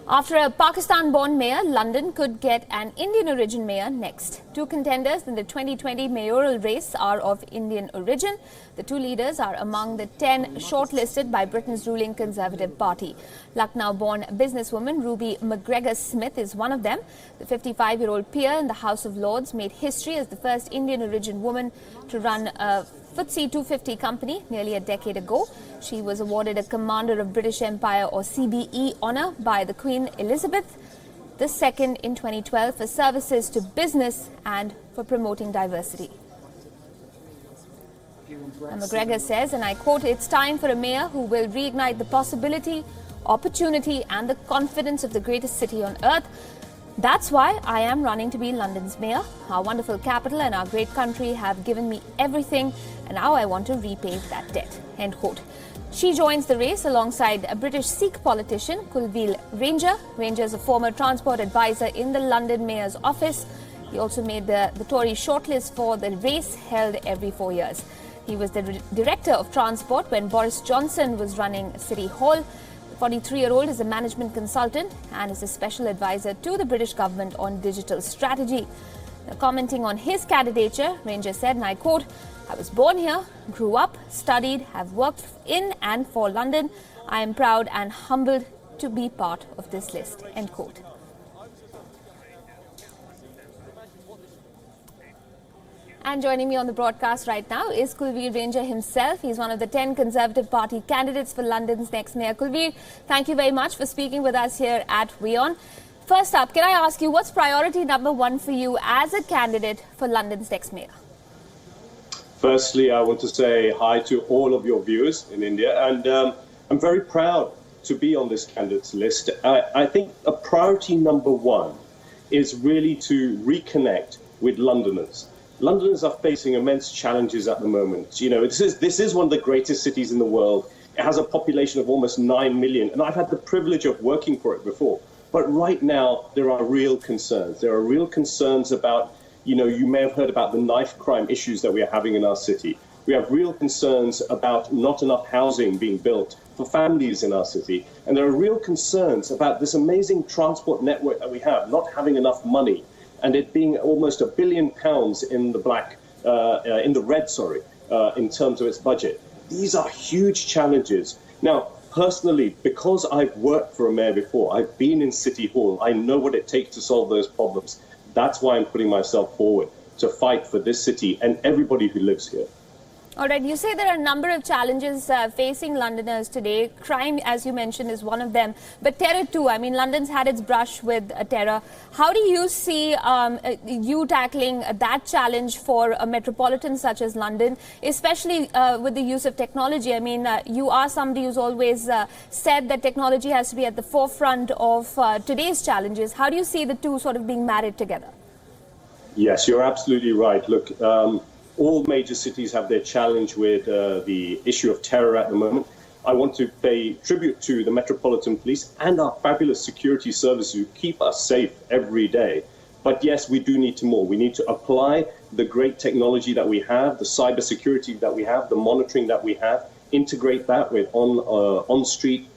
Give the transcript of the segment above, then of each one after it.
After a Pakistan-born mayor, London could get an Indian origin mayor next. Two contenders in the 2020 mayoral race are of Indian origin. The two leaders are among the 10 shortlisted by Britain's ruling Conservative Party. Lucknow-born businesswoman Ruby McGregor-Smith is one of them. The 55-year-old peer in the House of Lords made history as the first Indian origin woman to run a FTSE 250 company nearly a decade ago. She was awarded a Commander of British Empire or CBE honour by the Queen Elizabeth II in 2012 for services to business and for promoting diversity. And McGregor says, and I quote, "It's time for a mayor who will reignite the possibility, opportunity and the confidence of the greatest city on earth. That's why I am running to be London's mayor. Our wonderful capital and our great country have given me everything, and now I want to repay that debt." End quote. She joins the race alongside a British Sikh politician, Kulveer Ranger. Ranger is a former transport advisor in the London Mayor's office. He also made the Tory shortlist for the race held every 4 years. He was the Director of Transport when Boris Johnson was running City Hall. The 43-year-old is a management consultant and is a special advisor to the British government on digital strategy. Now, commenting on his candidature, Ranger said, and I quote, "I was born here, grew up, studied, have worked in and for London. I am proud and humbled to be part of this list." End quote. And joining me on the broadcast right now is Kulveer Ranger himself. He's one of the 10 Conservative Party candidates for London's next mayor. Kulveer, thank you very much for speaking with us here at WION. First up, can I ask you, what's priority number one for you as a candidate for London's next mayor? Firstly, I want to say hi to all of your viewers in India, and I'm very proud to be on this candidates list. I think a priority number one is really to reconnect with Londoners. Londoners are facing immense challenges at the moment. You know, this is one of the greatest cities in the world. It has a population of almost 9 million, and I've had the privilege of working for it before. But right now, there are real concerns. There are real concerns about, you may have heard about the knife crime issues that we are having in our city. We have real concerns about not enough housing being built for families in our city. And there are real concerns about this amazing transport network that we have, not having enough money, and it being almost £1 billion in the red, in terms of its budget. These are huge challenges. Now, personally, because I've worked for a mayor before, I've been in City Hall, I know what it takes to solve those problems. That's why I'm putting myself forward to fight for this city and everybody who lives here. All right, you say there are a number of challenges facing Londoners today. Crime, as you mentioned, is one of them. But terror too. I mean, London's had its brush with terror. How do you see you tackling that challenge for a metropolitan such as London, especially with the use of technology? I mean, you are somebody who's always said that technology has to be at the forefront of today's challenges. How do you see the two sort of being married together? Yes, you're absolutely right. Look, all major cities have their challenge with the issue of terror at the moment. I want to pay tribute to the Metropolitan Police and our fabulous security services who keep us safe every day. But yes, we do need to more. We need to apply the great technology that we have, the cyber security that we have, the monitoring that we have, integrate that with on-street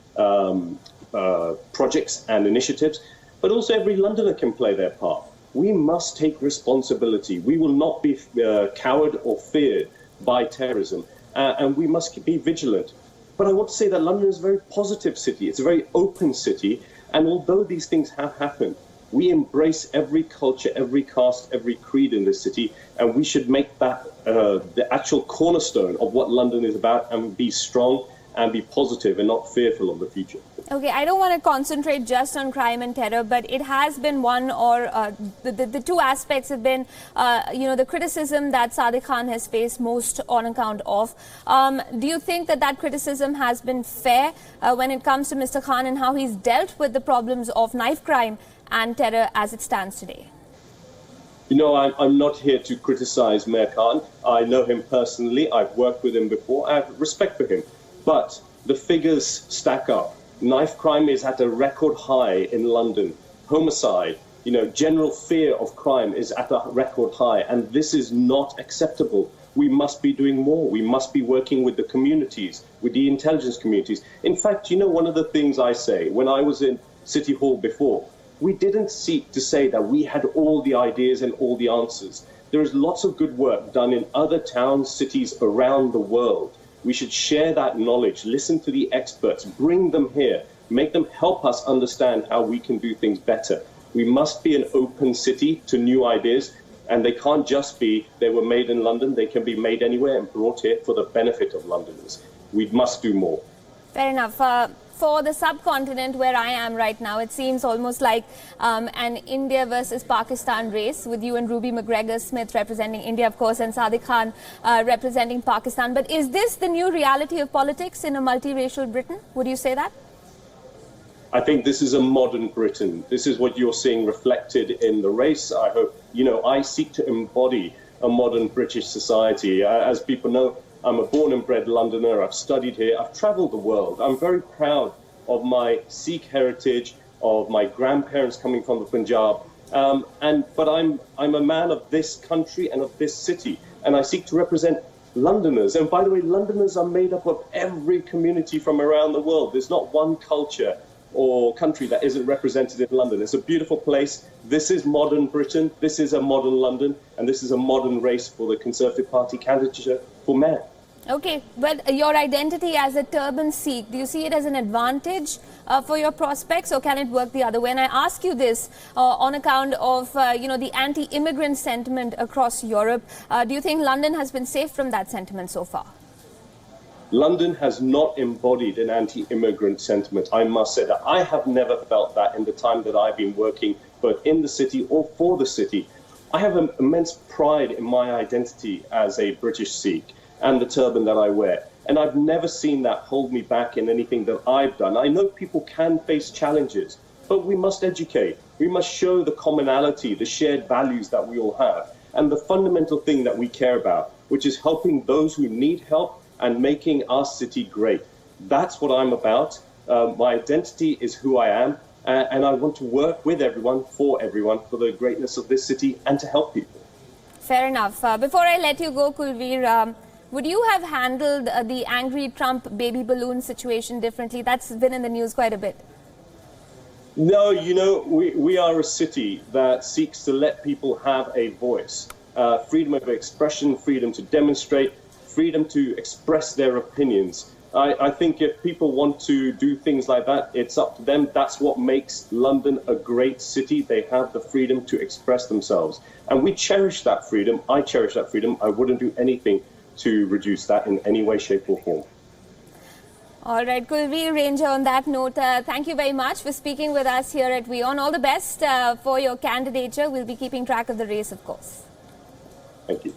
projects and initiatives. But also every Londoner can play their part. We must take responsibility. We will not be cowed or feared by terrorism, and we must be vigilant. But I want to say that London is a very positive city. It's a very open city, and although these things have happened, we embrace every culture, every caste, every creed in this city, and we should make that the actual cornerstone of what London is about, and be strong and be positive and not fearful of the future. Okay, I don't want to concentrate just on crime and terror, but it has been one or the two aspects have been, the criticism that Sadiq Khan has faced most on account of. Do you think that criticism has been fair when it comes to Mr. Khan and how he's dealt with the problems of knife crime and terror as it stands today? I'm not here to criticize Mayor Khan. I know him personally. I've worked with him before. I have respect for him. But the figures stack up. Knife crime is at a record high in London. Homicide, general fear of crime is at a record high. And this is not acceptable. We must be doing more. We must be working with the communities, with the intelligence communities. In fact, one of the things I say, when I was City Hall before, we didn't seek to say that we had all the ideas and all the answers. There is lots of good work done in other towns, cities around the world. We should share that knowledge, listen to the experts, bring them here, make them help us understand how we can do things better. We must be an open city to new ideas, and they can't just be, they were made in London, they can be made anywhere and brought here for the benefit of Londoners. We must do more. Fair enough. For the subcontinent where I am right now, it seems almost like an India versus Pakistan race, with you and Ruby McGregor-Smith representing India, of course, and Sadiq Khan representing Pakistan. But is this the new reality of politics in a multiracial Britain? Would you say that? I think this is a modern Britain. This is what you're seeing reflected in the race. I hope, I seek to embody a modern British society. As people know, I'm a born and bred Londoner. I've studied here. I've traveled the world. I'm very proud of my Sikh heritage, of my grandparents coming from the Punjab. But I'm a man of this country and of this city, and I seek to represent Londoners. And by the way, Londoners are made up of every community from around the world. There's not one culture or country that isn't represented in London. It's a beautiful place. This is modern Britain. This is a modern London. And this is a modern race for the Conservative Party candidature for mayor. Okay, but your identity as a turban Sikh, do you see it as an advantage for your prospects, or can it work the other way? And I ask you this on account of, the anti-immigrant sentiment across Europe. Do you think London has been safe from that sentiment so far? London has not embodied an anti-immigrant sentiment. I must say that. I have never felt that in the time that I've been working both in the city or for the city. I have an immense pride in my identity as a British Sikh and the turban that I wear. And I've never seen that hold me back in anything that I've done. I know people can face challenges, but we must educate. We must show the commonality, the shared values that we all have, and the fundamental thing that we care about, which is helping those who need help and making our city great. That's what I'm about. My identity is who I am, and I want to work with everyone, for the greatness of this city and to help people. Fair enough. Before I let you go, Kulveer, would you have handled the angry Trump baby balloon situation differently? That's been in the news quite a bit. No, we are a city that seeks to let people have a voice. Freedom of expression, freedom to demonstrate, freedom to express their opinions. I think if people want to do things like that, it's up to them. That's what makes London a great city. They have the freedom to express themselves. And we cherish that freedom. I cherish that freedom. I wouldn't do anything to reduce that in any way, shape or form. All right, Kulveer Ranger, on that note, thank you very much for speaking with us here at WION. All the best for your candidature. We'll be keeping track of the race, of course. Thank you.